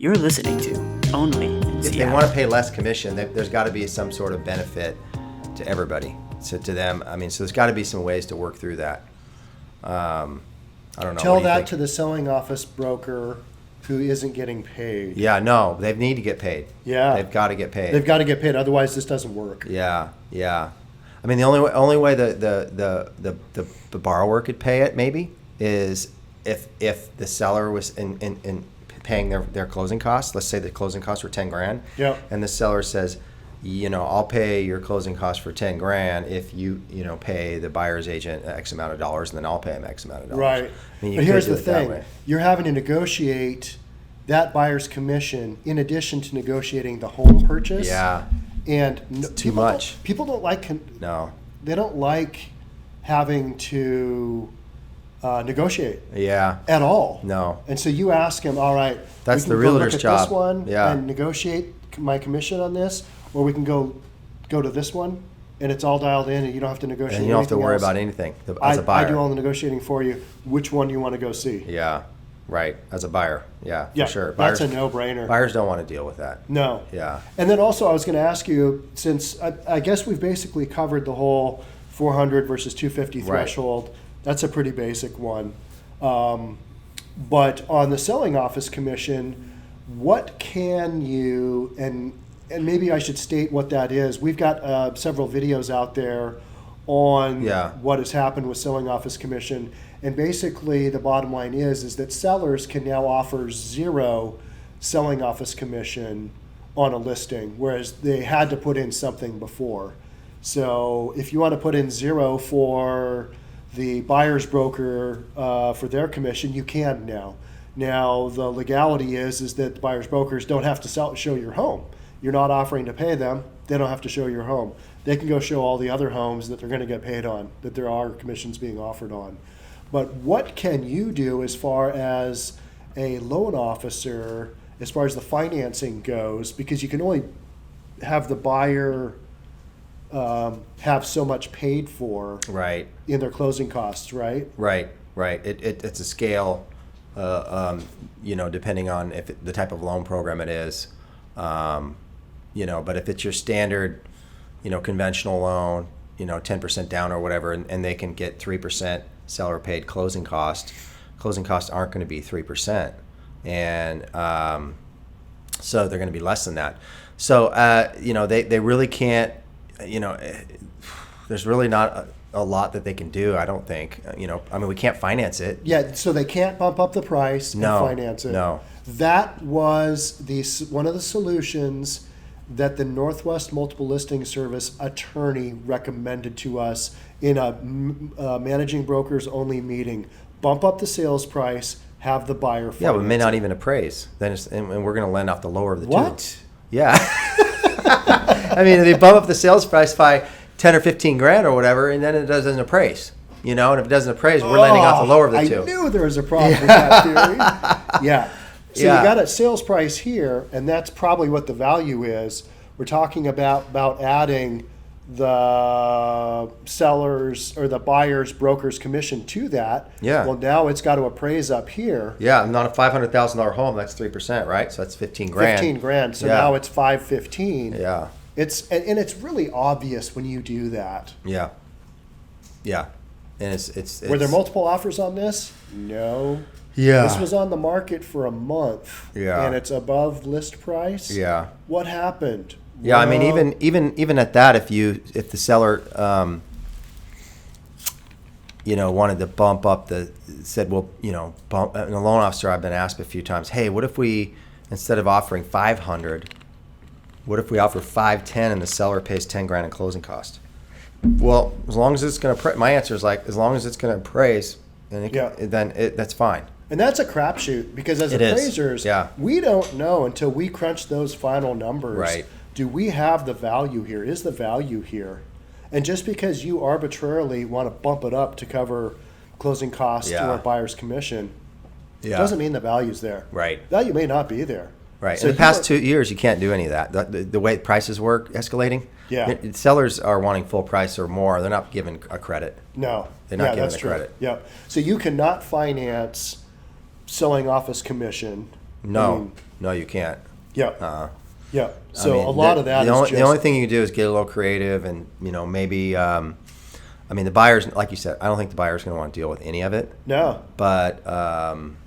You're listening to Only in If Seattle. they want to pay less commission, there's got to be some sort of benefit to everybody. So to them, I mean, so there's got to be some ways to work through that. I don't know. Tell that to the selling office broker who isn't getting paid. Yeah, no, they need to get paid. Yeah. They've got to get paid. They've got to get paid, otherwise this doesn't work. Yeah. I mean, the only way the borrower could pay it maybe is if the seller was in paying their closing costs. Let's say the closing costs were $10,000. Yeah. And the seller says, I'll pay your closing costs for $10,000 if you pay the buyer's agent X amount of dollars, and then I'll pay him X amount of dollars. Right. I mean, but here's the thing. You're having to negotiate that buyer's commission in addition to negotiating the home purchase. Yeah. And Too much. People don't like No. They don't like having to negotiate. Yeah. At all. No. And so you ask him, all right, That's we the can go realtor's look at job. this one Yeah. and negotiate my commission on this, or we can go to this one and it's all dialed in and you don't have to negotiate. And you don't have to anything worry else. about anything as a I buyer. do all the negotiating for you. Which one do you want to go see? Yeah. Right. As a buyer. Yeah. Yeah, For sure. that's a no-brainer. Buyers don't want to deal with that. No. Yeah. And then also I was going to ask you, since I guess we've basically covered the whole 400 versus 250 Right. threshold. That's a pretty basic one. But on the selling office commission, what can you, and maybe I should state what that is. We've got several videos out there on what has happened with selling office commission. And basically the bottom line is that sellers can now offer 0 selling office commission on a listing, whereas they had to put in something before. So if you want to put in 0 for the buyer's broker for their commission, you can now. Now the legality is that the buyer's brokers don't have to show your home. You're not offering to pay them. They don't have to show your home. They can go show all the other homes that they're going to get paid on, that there are commissions being offered on. But what can you do as far as a loan officer, as far as the financing goes, because you can only have the buyer have so much paid for Right. in their closing costs, right? Right. It's a scale, depending on the type of loan program it is. But if it's your standard, conventional loan, 10% down or whatever, and they can get 3% seller paid closing costs aren't going to be 3%. And so they're going to be less than that. So, they really can't, there's really not a lot that they can do, I don't think. We can't finance it. Yeah, so they can't bump up the price and finance it. No. That was one of the solutions that the Northwest Multiple Listing Service attorney recommended to us in a managing brokers only meeting. Bump up the sales price, have the buyer finance. Yeah, but may not even appraise. Then and we're going to lend off the lower of the two. What? Yeah. I mean, they bump up the sales price by 10 or 15 grand or whatever, and then it doesn't appraise. And if it doesn't appraise, we're lending off the lower of the two. I knew there was a problem with that theory. Yeah. So you got a sales price here, and that's probably what the value is. We're talking about adding the seller's or the buyer's broker's commission to that. Yeah. Well, now it's got to appraise up here. Yeah, not a $500,000 home. That's 3%, right? So that's 15 grand. 15 grand. So now it's 515. Yeah. It's really obvious when you do that. Yeah. And it's Were there multiple offers on this? No. Yeah. This was on the market for a month. Yeah. And it's above list price. Yeah. What happened? Yeah, Well, I mean, even at that, if the seller, wanted to bump up and the loan officer, I've been asked a few times, hey, what if we, instead of offering 500, what if we offer 510 and the seller pays 10 grand in closing cost? Well, as long as it's going to, my answer is as long as it's going to appraise, then that's fine. And that's a crapshoot because as It is. appraisers, we don't know until we crunch those final numbers. Right. Do we have the value here? Is the value here? And just because you arbitrarily want to bump it up to cover closing costs or a buyer's commission, doesn't mean the value's there. Right. Value may not be there. Right. So in the past 2 years, you can't do any of that. The way prices work, escalating. Yeah. Sellers are wanting full price or more. They're not given a credit. No. They're not given that's the true. credit. Yeah. So you cannot finance selling office commission No, no, you can't. Yeah. Yeah. So I mean, a lot of that the is only, just... the only thing you can do is get a little creative, and maybe. I mean, the buyers, like you said, I don't think the buyer's going to want to deal with any of it. No. But I mean,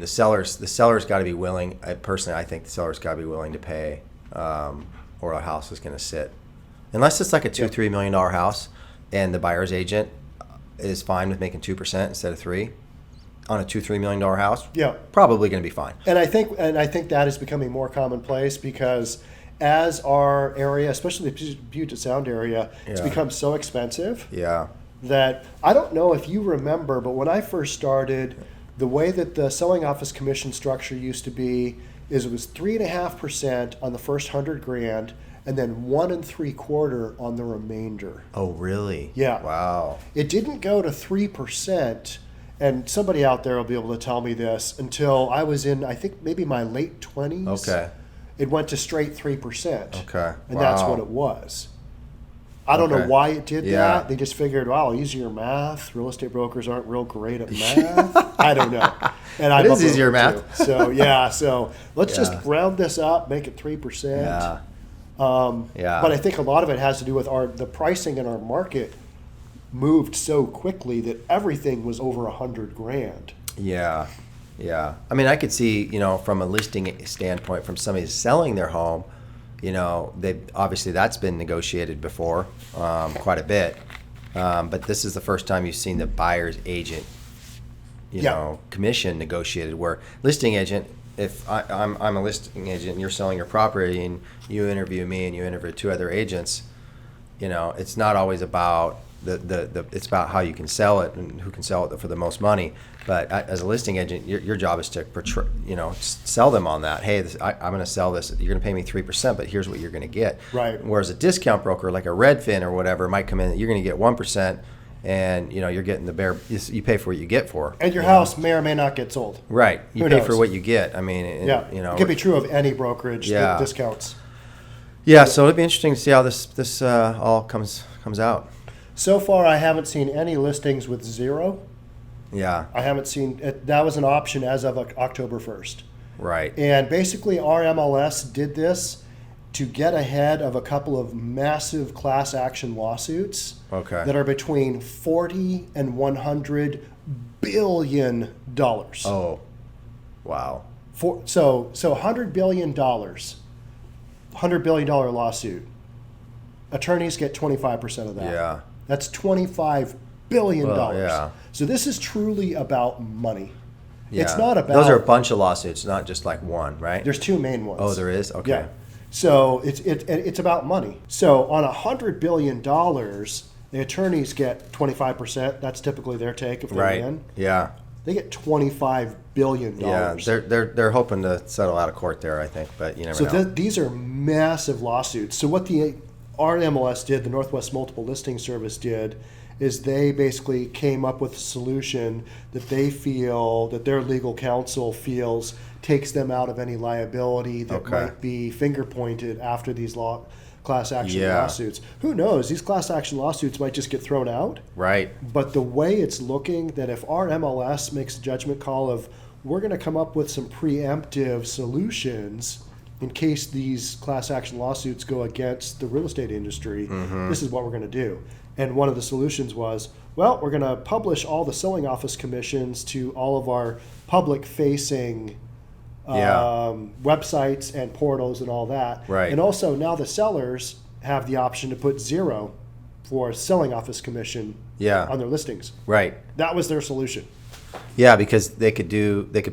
the seller's got to be willing. Personally, I think the seller's got to be willing to pay, or a house is going to sit, unless it's like a $2-3 million house, and the buyer's agent is fine with making 2% instead of 3%. On a $2-3 million house, probably going to be fine. And I think that is becoming more commonplace because as our area, especially the Puget Sound area, it's become so expensive. That I don't know if you remember, but when I first started, the way that the selling office commission structure used to be is it was 3.5% on the first $100,000, and then 1 3/4 on the remainder. Oh, really? Yeah. Wow. It didn't go to 3%. And somebody out there will be able to tell me this until I was in, I think, maybe my late 20s. Okay. It went to straight 3%. Okay. And that's what it was. I don't know why it did that. They just figured, wow, easier math. Real estate brokers aren't real great at math. I don't know. And it is easier math. So, so let's just round this up, make it 3%. But I think a lot of it has to do with the pricing in our market moved so quickly that everything was over $100,000. Yeah. I mean, I could see, from a listing standpoint, from somebody selling their home, obviously that's been negotiated before, quite a bit. But this is the first time you've seen the buyer's agent, commission negotiated. Where listing agent, if I'm a listing agent and you're selling your property and you interview me and you interview 2 other agents, it's not always about it's about how you can sell it and who can sell it for the most money. But as a listing agent, your job is to portray, sell them on that. Hey, I'm going to sell this. You're going to pay me 3%, but here's what you're going to get. Right. Whereas a discount broker like a Redfin or whatever might come in. You're going to get 1%, and you're getting the bare. You pay for what you get for. And your house may or may not get sold. Right. You Who pay knows? for what you get. I mean, it could be true of any brokerage that discounts. Yeah. So it'll be interesting to see how this all comes out. So far, I haven't seen any listings with 0. Yeah. I haven't seen it. That was an option as of October 1st. Right. And basically, our MLS did this to get ahead of a couple of massive class action lawsuits that are between $40 and $100 billion. Oh, wow. So $100 billion, $100 billion lawsuit. Attorneys get 25% of that. Yeah. That's $25 billion. Yeah. So this is truly about money. Yeah. It's not about... Those are a bunch of lawsuits, not just like one, right? There's 2 main ones. Oh, there is? Okay. Yeah. So it's about money. So on $100 billion, the attorneys get 25%. That's typically their take if they win. Yeah. They get $25 billion. Yeah, they're hoping to settle out of court there, I think, but you never know. So these are massive lawsuits. So what our MLS did, the Northwest Multiple Listing Service did, is they basically came up with a solution that they feel, that their legal counsel feels takes them out of any liability that might be finger pointed after these class action lawsuits. Who knows? These class action lawsuits might just get thrown out. Right. But the way it's looking, that if our MLS makes a judgment call of we're going to come up with some preemptive solutions in case these class action lawsuits go against the real estate industry, this is what we're going to do. And one of the solutions was, well, we're going to publish all the selling office commissions to all of our public-facing websites and portals and all that. Right. And also now the sellers have the option to put 0 for selling office commission on their listings. Right. That was their solution. Yeah, because they could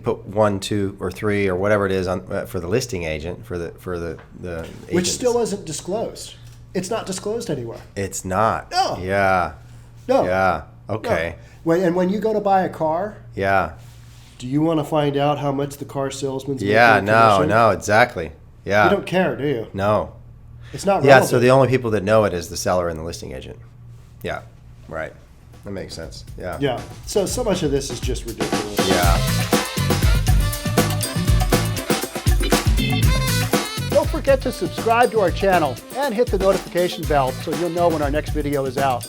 put 1, 2, or 3 or whatever it is on for the listing agent for the agents. Which still isn't disclosed. It's not disclosed anywhere. It's not. No. Yeah. No. Yeah. Okay. No. When you go to buy a car, do you want to find out how much the car salesman's making a commission? No, exactly. Yeah. You don't care, do you? No. It's not relevant. Yeah, so the only people that know it is the seller and the listing agent. Yeah. Right. That makes sense. Yeah. Yeah. So much of this is just ridiculous. Yeah. Don't forget to subscribe to our channel and hit the notification bell so you'll know when our next video is out.